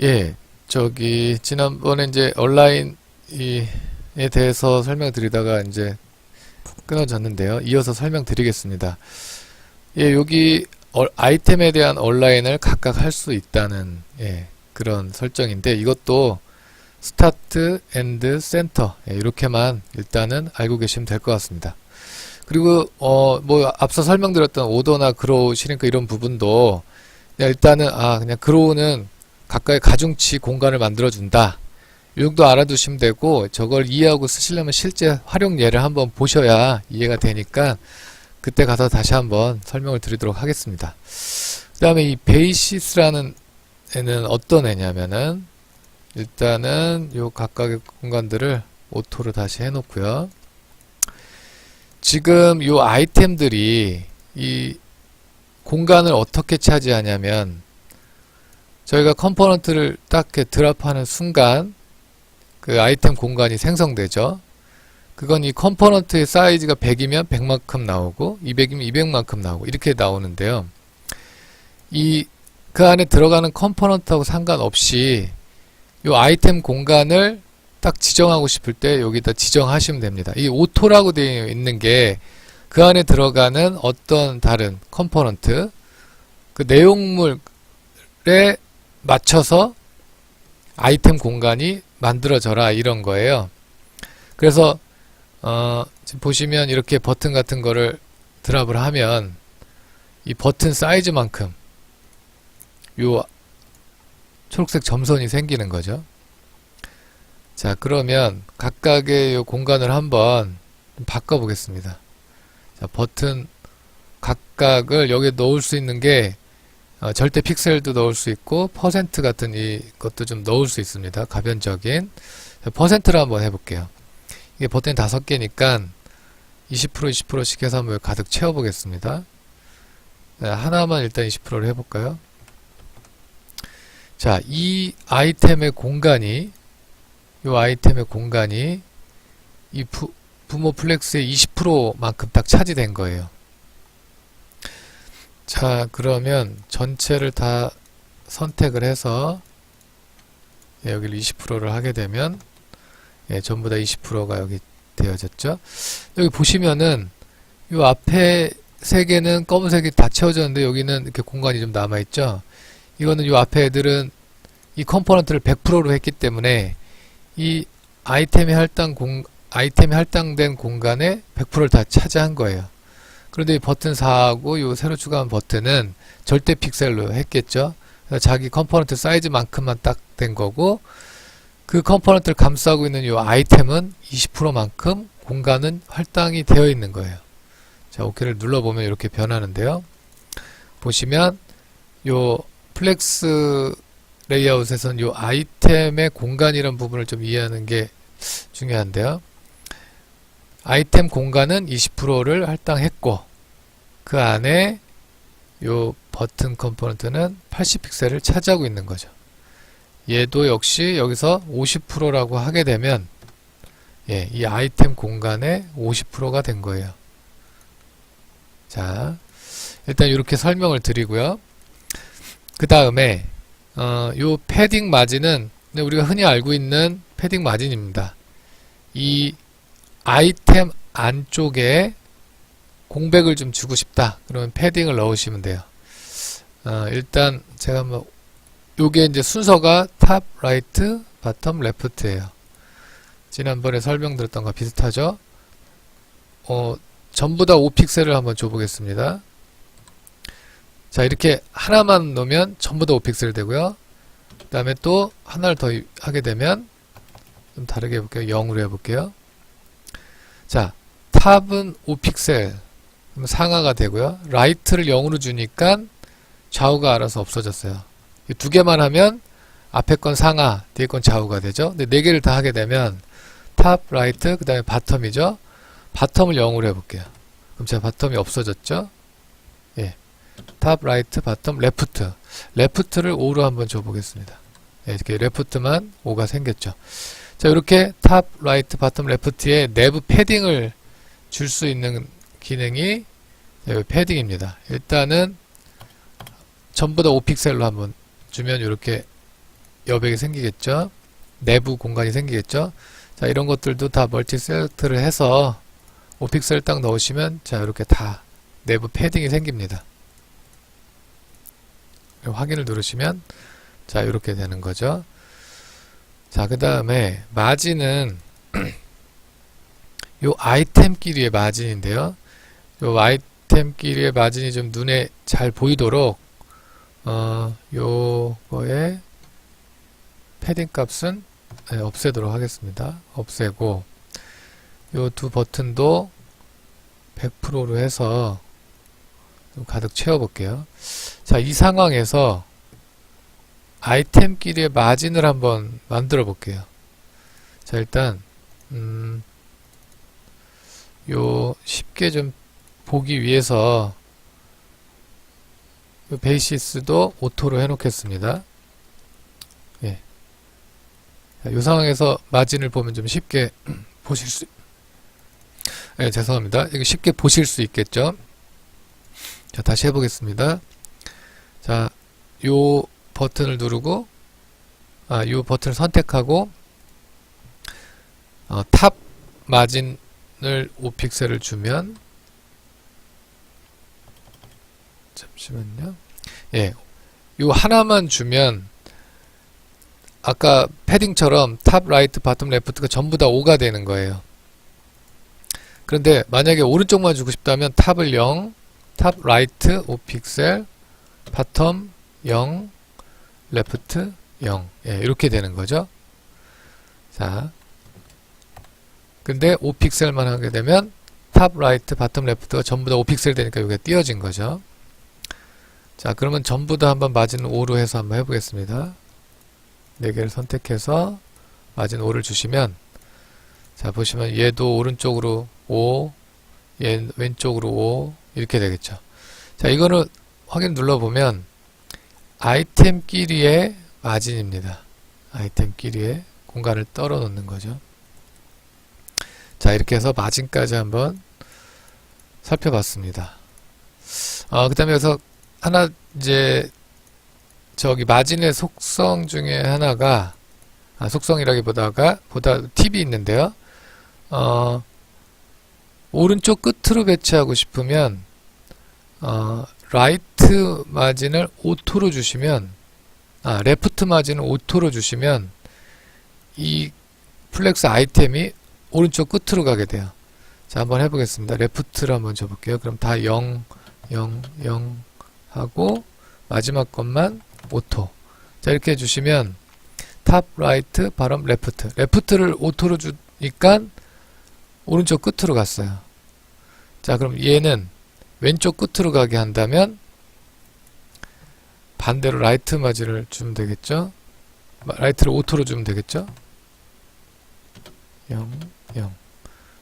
예, 지난번에 이제 온라인에 대해서 설명드리다가 이제 끊어졌는데요. 이어서 설명드리겠습니다. 예, 여기 아이템에 대한 온라인을 각각 할 수 있다는, 예, 그런 설정인데, 이것도 스타트, 엔드, 센터, 예, 이렇게만 일단은 알고 계시면 될 것 같습니다. 그리고, 뭐, 앞서 설명드렸던 오더나 그로우, 시링크 이런 부분도, 그냥 일단은, 그냥 그로우는 각각의 가중치 공간을 만들어준다. 이 정도 알아두시면 되고, 저걸 이해하고 쓰시려면 실제 활용 예를 한번 보셔야 이해가 되니까, 그때 가서 다시 한번 설명을 드리도록 하겠습니다. 그 다음에 이 베이시스라는 애는 어떤 애냐면은, 일단은 요 각각의 공간들을 오토로 다시 해놓고요. 지금 요 아이템들이 이 공간을 어떻게 차지하냐면, 저희가 컴포넌트를 딱 이렇게 드랍하는 순간 그 아이템 공간이 생성되죠. 그건 이 컴포넌트의 사이즈가 100이면 100만큼 나오고 200이면 200만큼 나오고 이렇게 나오는데요. 그 안에 들어가는 컴포넌트하고 상관없이 이 아이템 공간을 딱 지정하고 싶을 때 여기다 지정하시면 됩니다. 이 오토라고 되어 있는 게 그 안에 들어가는 어떤 다른 컴포넌트 그 내용물에 맞춰서 아이템 공간이 만들어져라 이런 거예요. 그래서 지금 보시면 이렇게 버튼 같은 거를 드랍을 하면 이 버튼 사이즈만큼 요 초록색 점선이 생기는 거죠. 자, 그러면 각각의 요 공간을 한번 바꿔 보겠습니다. 자, 버튼 각각을 여기에 넣을 수 있는 게 절대 픽셀도 넣을 수 있고 퍼센트 같은 이것도 좀 넣을 수 있습니다. 가변적인 퍼센트를 한번 해볼게요. 이게 버튼이 5개니까 20% 20%씩 해서 한번 가득 채워보겠습니다. 네, 하나만 일단 20%를 해볼까요? 자, 이 아이템의 공간이 이 부모 플렉스의 20%만큼 딱 차지된 거예요. 자, 그러면 전체를 다 선택을 해서 여기를 20%를 하게 되면 전부 다 20%가 여기 되어졌죠. 여기 보시면은 이 앞에 3개는 검은색이 다 채워졌는데 여기는 이렇게 공간이 좀 남아있죠. 이거는 이 앞에 애들은 이 컴포넌트를 100%로 했기 때문에 이 아이템이 할당된 공간의 100%를 다 차지한 거예요. 그런데 이 버튼 4하고 이 새로 추가한 버튼은 절대 픽셀로 했겠죠. 자기 컴포넌트 사이즈만큼만 딱 된 거고 그 컴포넌트를 감싸고 있는 이 아이템은 20%만큼 공간은 할당이 되어 있는 거예요. 자, OK를 눌러보면 이렇게 변하는데요. 보시면 요 플렉스 레이아웃에서는 요 아이템의 공간이라는 부분을 좀 이해하는 게 중요한데요. 아이템 공간은 20%를 할당했고 그 안에 요 버튼 컴포넌트는 80픽셀을 차지하고 있는 거죠. 얘도 역시 여기서 50%라고 하게 되면 이 아이템 공간의 50%가 된 거예요. 자, 일단 이렇게 설명을 드리고요. 그 다음에 요 패딩 마진은 우리가 흔히 알고 있는 패딩 마진입니다. 이 아이템 안쪽에 공백을 좀 주고 싶다. 그러면 패딩을 넣으시면 돼요. 일단 제가 한번 요게 이제 순서가 탑, 라이트, 바텀, 레프트예요. 지난번에 설명드렸던 거 비슷하죠? 전부 다 5픽셀을 한번 줘보겠습니다. 자, 이렇게 하나만 놓으면 전부 다 5픽셀 되고요. 그 다음에 또 하나를 더 하게 되면 좀 다르게 해볼게요. 0으로 해볼게요. 자, 탑은 5픽셀 그럼 상하가 되고요. 라이트를 0으로 주니까 좌우가 알아서 없어졌어요. 이 2개만 하면 앞에 건 상하, 뒤에 건 좌우가 되죠. 근데 4개를 다 하게 되면 탑, 라이트, 그 다음에 바텀이죠. 바텀을 0으로 해볼게요. 그럼 제가 바텀이 없어졌죠. 예, 탑, 라이트, 바텀, 레프트. 레프트를 5로 한번 줘보겠습니다. 예, 이렇게 레프트만 5가 생겼죠. 자, 이렇게 탑, 라이트, 바텀, 레프트에 내부 패딩을 줄 수 있는 기능이 패딩입니다. 일단은 전부 다 5픽셀로 한번 주면 이렇게 여백이 생기겠죠. 내부 공간이 생기겠죠. 자, 이런 것들도 다 멀티 셀렉트를 해서 5픽셀 딱 넣으시면 자, 이렇게 다 내부 패딩이 생깁니다. 확인을 누르시면 자, 이렇게 되는 거죠. 자, 그 다음에 마진은 요 아이템끼리의 마진인데요. 요 아이템끼리의 마진이 좀 눈에 잘 보이도록 요거의 패딩 값은 없애도록 하겠습니다. 없애고 요 두 버튼도 100%로 해서 좀 가득 채워 볼게요. 자, 이 상황에서 아이템끼리의 마진을 한번 만들어 볼게요. 자, 일단 요 쉽게 좀 보기 위해서 요 베이시스도 오토로 해 놓겠습니다. 예. 자, 요 상황에서 마진을 보면 좀 쉽게 보실 수, 예, 죄송합니다. 이거 쉽게 보실 수 있겠죠? 자, 다시 해보겠습니다. 자, 요 버튼을 누르고, 요 버튼을 선택하고, 탑 마진을 5픽셀을 주면, 잠시만요. 예, 요 하나만 주면, 아까 패딩처럼 탑 라이트, 바텀 레프트가 전부 다 5가 되는 거예요. 그런데 만약에 오른쪽만 주고 싶다면 탑을 0, 탑 라이트 5픽셀, 바텀 0, 레프트 0. 예, 이렇게 되는 거죠. 자, 근데 5픽셀만 하게 되면 탑 라이트, 바텀 레프트가 전부 다 5픽셀 되니까 이게 띄어진 거죠. 자, 그러면 전부 다 한번 마진 5로 해서 한번 해보겠습니다. 4개를 선택해서 마진 5를 주시면, 자, 보시면 얘도 오른쪽으로 5, 얘 왼쪽으로 5 이렇게 되겠죠. 자, 이거는 확인 눌러보면 아이템끼리의 마진입니다. 아이템끼리의 공간을 떨어 놓는 거죠. 자, 이렇게 해서 마진까지 한번 살펴봤습니다. 그 다음에 여기서 하나 이제 저기 마진의 속성 중에 하나가 속성이라기보다 팁이 있는데요. 오른쪽 끝으로 배치하고 싶으면 라이트 마진을 오토로 주시면 레프트 마진을 오토로 주시면 이 플렉스 아이템이 오른쪽 끝으로 가게 돼요. 자, 한번 해보겠습니다. 레프트를 한번 줘볼게요. 그럼 다 0, 0, 0 하고 마지막 것만 오토. 자, 이렇게 해주시면 탑, 라이트, 바텀, 레프트. 레프트를 오토로 주니까 오른쪽 끝으로 갔어요. 자, 그럼 얘는 왼쪽 끝으로 가게 한다면 반대로 라이트 마진을 주면 되겠죠? 라이트를 오토로 주면 되겠죠? 0, 0.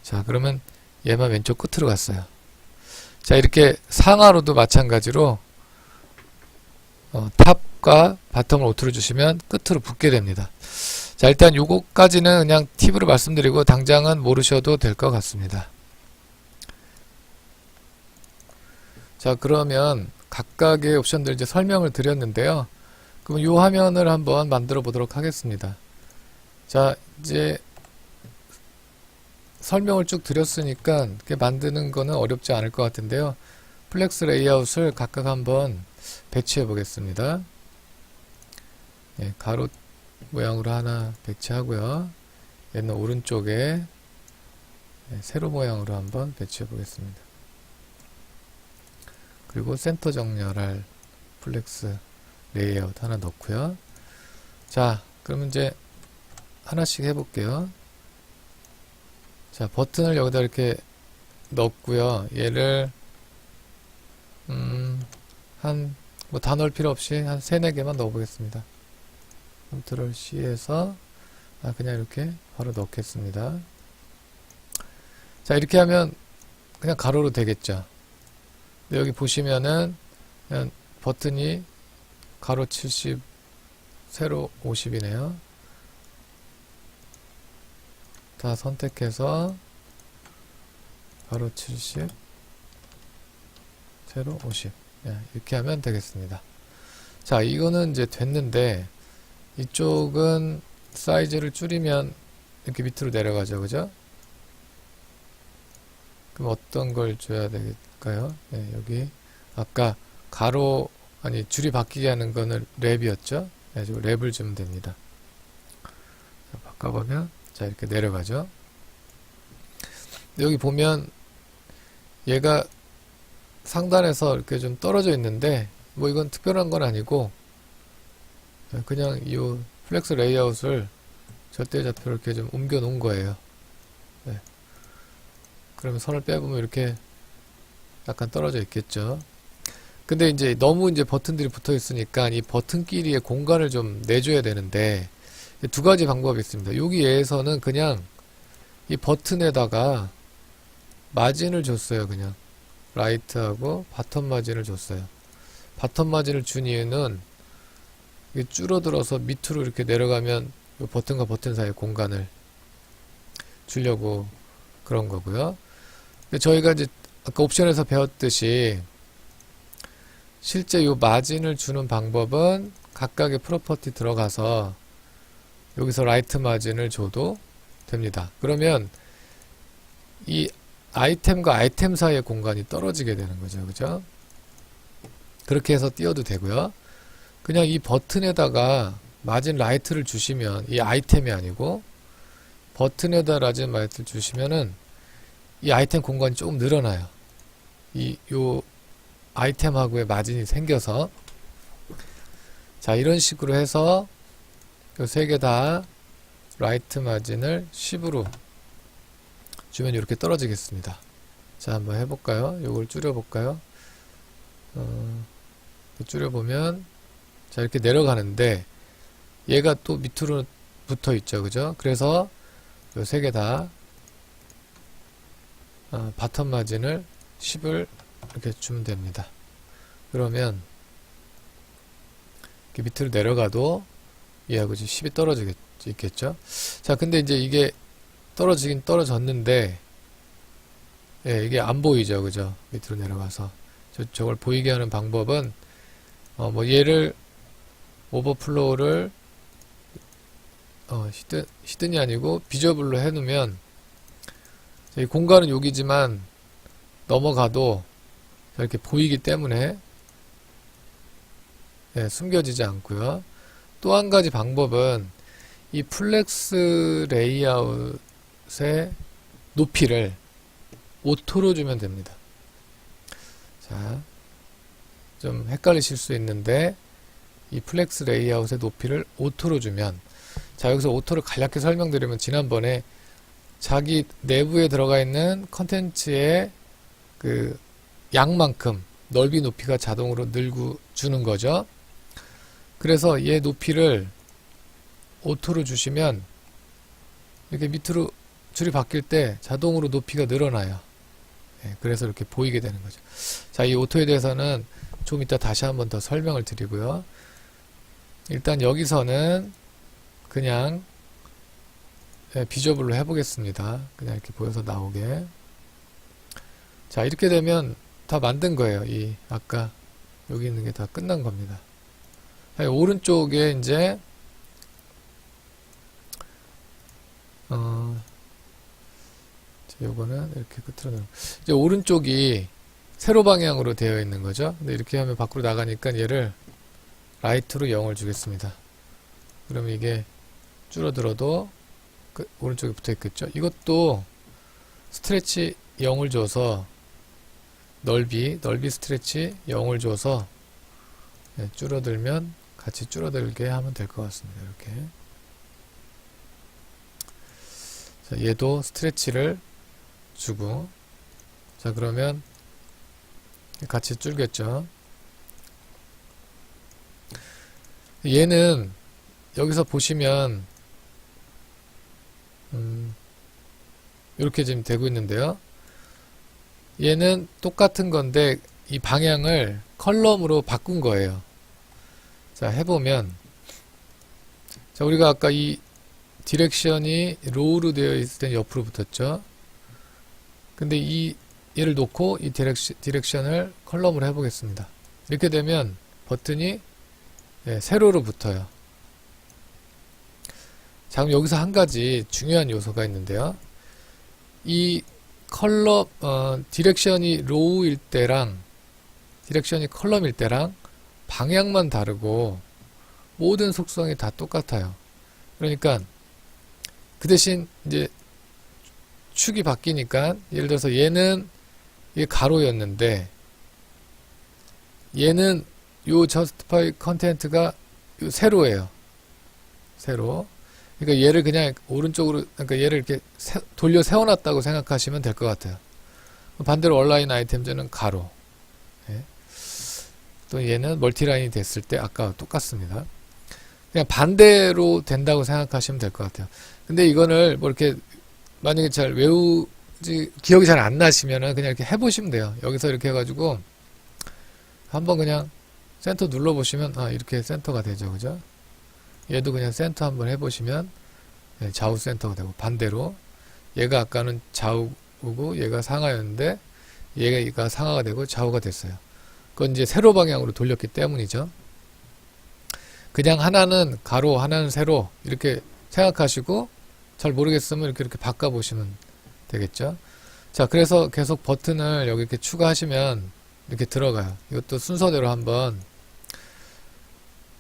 자, 그러면 얘만 왼쪽 끝으로 갔어요. 자, 이렇게 상하로도 마찬가지로 탑과 바텀을 오토로 주시면 끝으로 붙게 됩니다. 자, 일단 요거까지는 그냥 팁으로 말씀드리고 당장은 모르셔도 될 것 같습니다. 자, 그러면 각각의 옵션들 이제 설명을 드렸는데요. 그럼 요 화면을 한번 만들어 보도록 하겠습니다. 자, 이제 설명을 쭉 드렸으니까 만드는 거는 어렵지 않을 것 같은데요. 플렉스 레이아웃을 각각 한번 배치해 보겠습니다. 예, 가로 모양으로 하나 배치하고요. 얘는 오른쪽에 세로 모양으로 한번 배치해 보겠습니다. 그리고 센터 정렬할 플렉스 레이아웃 하나 넣고요. 자, 그러면 이제 하나씩 해볼게요. 자, 버튼을 여기다 이렇게 넣고요. 얘를 뭐 다 넣을 필요 없이 한 3, 4개만 넣어보겠습니다. 컨트롤 C에서 그냥 이렇게 바로 넣겠습니다. 자, 이렇게 하면 그냥 가로로 되겠죠. 근데 여기 보시면은 그냥 버튼이 가로 70, 세로 50이네요. 다 선택해서 가로 70, 세로 50. 이렇게 하면 되겠습니다. 자, 이거는 이제 됐는데 이쪽은 사이즈를 줄이면 이렇게 밑으로 내려가죠. 그죠? 그럼 어떤 걸 줘야 될까요? 네, 여기 아까 가로 아니 줄이 바뀌게 하는 거는 랩이었죠? 네, 랩을 주면 됩니다. 자, 바꿔보면 자 이렇게 내려가죠. 여기 보면 얘가 상단에서 이렇게 좀 떨어져 있는데 뭐 이건 특별한 건 아니고 그냥 이 플렉스 레이아웃을 절대좌표로 이렇게 좀 옮겨 놓은 거예요. 네. 그러면 선을 빼보면 이렇게 약간 떨어져 있겠죠. 근데 이제 너무 이제 버튼들이 붙어 있으니까 이 버튼끼리의 공간을 좀 내줘야 되는데 두 가지 방법이 있습니다. 여기에서는 그냥 이 버튼에다가 마진을 줬어요. 그냥 라이트하고 바텀 마진을 줬어요. 바텀 마진을 준 이유는 이게 줄어들어서 밑으로 이렇게 내려가면 이 버튼과 버튼 사이의 공간을 주려고 그런 거고요. 근데 저희가 이제 아까 옵션에서 배웠듯이 실제 이 마진을 주는 방법은 각각의 프로퍼티 들어가서 여기서 라이트 마진을 줘도 됩니다. 그러면 이 아이템과 아이템 사이의 공간이 떨어지게 되는 거죠. 그죠? 그렇게 해서 띄워도 되고요. 그냥 이 버튼에다가 마진 라이트를 주시면 이 아이템이 아니고 버튼에다 마진 라이트를 주시면은 이 아이템 공간이 조금 늘어나요. 요 아이템하고의 마진이 생겨서 자 이런 식으로 해서 요 세 개 다 라이트 마진을 10으로 주면 이렇게 떨어지겠습니다. 자 한번 해볼까요? 요걸 줄여볼까요? 줄여보면 자 이렇게 내려가는데 얘가 또 밑으로 붙어 있죠. 그죠? 그래서 요 세 개 다 바텀 마진을 10을 이렇게 주면 됩니다. 그러면 이렇게 밑으로 내려가도 얘하고 10이 떨어지겠죠. 자, 근데 이제 이게 떨어지긴 떨어졌는데, 예, 이게 안 보이죠. 그죠? 밑으로 내려가서. 저걸 보이게 하는 방법은, 뭐 얘를, 오버플로우를, 히든이 아니고 비저블로 해놓으면, 이 공간은 여기지만, 넘어가도 이렇게 보이기 때문에, 예, 숨겨지지 않고요. 또 한 가지 방법은 이 플렉스 레이아웃의 높이를 오토로 주면 됩니다. 자, 좀 헷갈리실 수 있는데 이 플렉스 레이아웃의 높이를 오토로 주면 자 여기서 오토를 간략히 설명드리면 지난번에 자기 내부에 들어가 있는 컨텐츠의 그 양만큼 넓이 높이가 자동으로 늘고 주는 거죠. 그래서 얘 높이를 오토로 주시면 이렇게 밑으로 줄이 바뀔 때 자동으로 높이가 늘어나요. 네, 그래서 이렇게 보이게 되는 거죠. 자, 이 오토에 대해서는 좀 이따 다시 한번 더 설명을 드리고요. 일단 여기서는 그냥 비저블로 해보겠습니다. 그냥 이렇게 보여서 나오게. 자, 이렇게 되면 다 만든 거예요. 이 아까 여기 있는 게 다 끝난 겁니다. 오른쪽에 이제 요거는 이렇게 끝으로 이제 오른쪽이 세로 방향으로 되어 있는 거죠. 근데 이렇게 하면 밖으로 나가니까 얘를 라이트로 0을 주겠습니다. 그러면 이게 줄어들어도 오른쪽에 붙어 있겠죠. 이것도 스트레치 0을 줘서 넓이 스트레치 0을 줘서 줄어들면 같이 줄어들게 하면 될 것 같습니다. 이렇게. 자, 얘도 스트레치를 주고, 자, 그러면 같이 줄겠죠. 얘는 여기서 보시면, 이렇게 지금 되고 있는데요. 얘는 똑같은 건데, 이 방향을 컬럼으로 바꾼 거예요. 자, 해보면, 자, 우리가 아까 이 디렉션이 로우로 되어 있을 때 옆으로 붙었죠. 근데 얘를 놓고 이 디렉션을 컬럼으로 해보겠습니다. 이렇게 되면 버튼이 세로로 붙어요. 자, 그럼 여기서 한 가지 중요한 요소가 있는데요. 이 컬럼, 디렉션이 로우일 때랑, 디렉션이 컬럼일 때랑 방향만 다르고 모든 속성이 다 똑같아요. 그러니까 그 대신 이제 축이 바뀌니까 예를 들어서 얘는 이게 가로였는데 얘는 요 justify content가 요 세로예요. 세로. 그러니까 얘를 그냥 오른쪽으로, 그러니까 얘를 이렇게 돌려 세워놨다고 생각하시면 될 것 같아요. 반대로 얼라인 아이템즈는 가로. 예. 또 얘는 멀티라인이 됐을 때 아까와 똑같습니다. 그냥 반대로 된다고 생각하시면 될 것 같아요. 근데 이거를 뭐 이렇게 만약에 잘 외우지, 기억이 잘 안 나시면은 그냥 이렇게 해보시면 돼요. 여기서 이렇게 해가지고 한번 그냥 센터 눌러보시면, 아, 이렇게 센터가 되죠. 그죠? 얘도 그냥 센터 한번 해보시면, 네, 좌우 센터가 되고, 반대로 얘가 아까는 좌우고 얘가 상하였는데 얘가 상하가 되고 좌우가 됐어요. 그건 이제 세로 방향으로 돌렸기 때문이죠. 그냥 하나는 가로, 하나는 세로 이렇게 생각하시고 잘 모르겠으면 이렇게 바꿔보시면 되겠죠. 자, 그래서 계속 버튼을 여기 이렇게 추가하시면 이렇게 들어가요. 이것도 순서대로 한번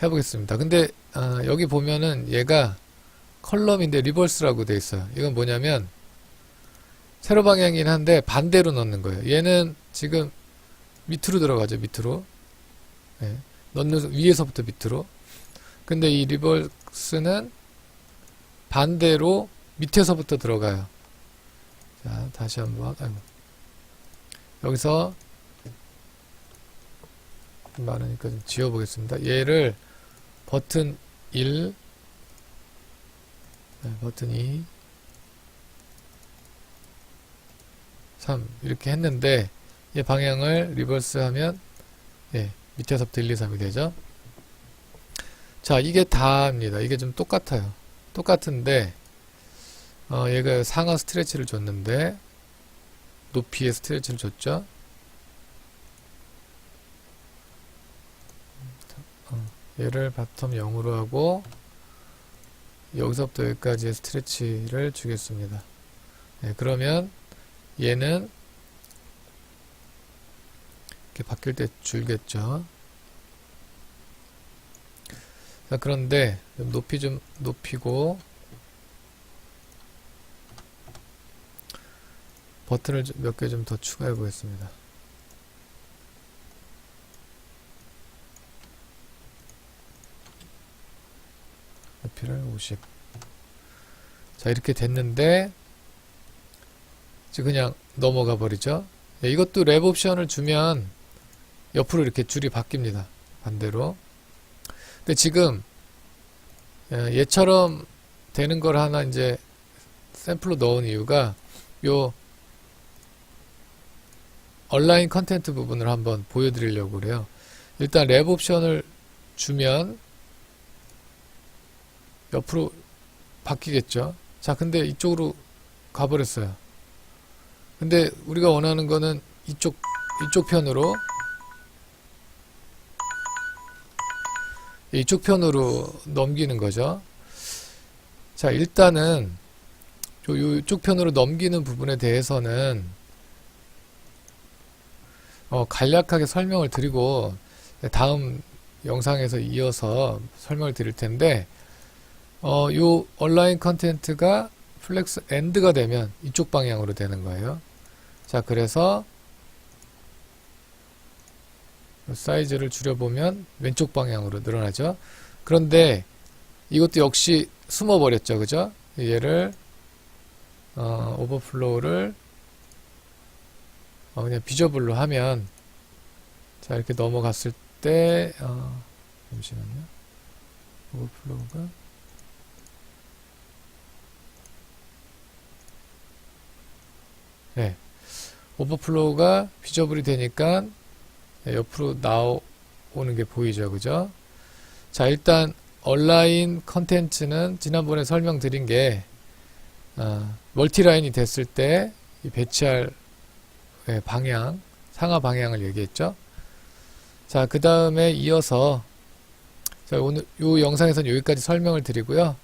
해보겠습니다. 근데 여기 보면은 얘가 컬럼인데 리버스라고 되어 있어요. 이건 뭐냐면 세로 방향이긴 한데 반대로 넣는 거예요. 얘는 지금 밑으로 들어가죠. 밑으로. 네. 넣는 위에서부터 밑으로. 근데 이 리버스는 반대로 밑에서부터 들어가요. 자, 다시 한번. 아이고. 여기서 많으니까 좀 지워보겠습니다. 얘를 버튼 1, 네, 버튼 2, 3 이렇게 했는데 얘 방향을 리버스 하면 예, 밑에서부터 1, 2, 3이 되죠. 자, 이게 다입니다. 이게 좀 똑같아요. 똑같은데 얘가 상하 스트레치를 줬는데 높이의 스트레치를 줬죠. 얘를 바텀 0으로 하고 여기서부터 여기까지의 스트레치를 주겠습니다. 네, 그러면 얘는 이렇게 바뀔 때 줄겠죠. 자, 그런데 높이 좀 높이고 버튼을 몇 개 좀 더 추가해 보겠습니다. 높이를 50. 자, 이렇게 됐는데 이제 그냥 넘어가 버리죠. 네, 이것도 랩 옵션을 주면 옆으로 이렇게 줄이 바뀝니다. 반대로. 근데 지금 얘처럼 되는 걸 하나 이제 샘플로 넣은 이유가 요 온라인 컨텐트 부분을 한번 보여드리려고 그래요. 일단 랩 옵션을 주면 옆으로 바뀌겠죠. 자, 근데 이쪽으로 가버렸어요. 근데 우리가 원하는 거는 이쪽 편으로 넘기는 거죠. 자, 일단은 이쪽 편으로 넘기는 부분에 대해서는 간략하게 설명을 드리고 다음 영상에서 이어서 설명을 드릴 텐데 요 온라인 컨텐트가 플렉스 엔드가 되면 이쪽 방향으로 되는 거예요. 자, 그래서 사이즈를 줄여보면 왼쪽 방향으로 늘어나죠. 그런데 이것도 역시 숨어버렸죠. 그죠? 얘를 오버플로우를 그냥 비저블로 하면 자, 이렇게 넘어갔을 때 잠시만요. 오버플로우가 네, 오버플로우가 비저블이 되니까 옆으로 나오는 게 보이죠. 그죠? 자, 일단 온라인 컨텐츠는 지난번에 설명드린 게 멀티라인이 됐을 때 이 배치할 방향, 상하 방향을 얘기했죠. 자, 그 다음에 이어서 자, 오늘 이 영상에서는 여기까지 설명을 드리고요.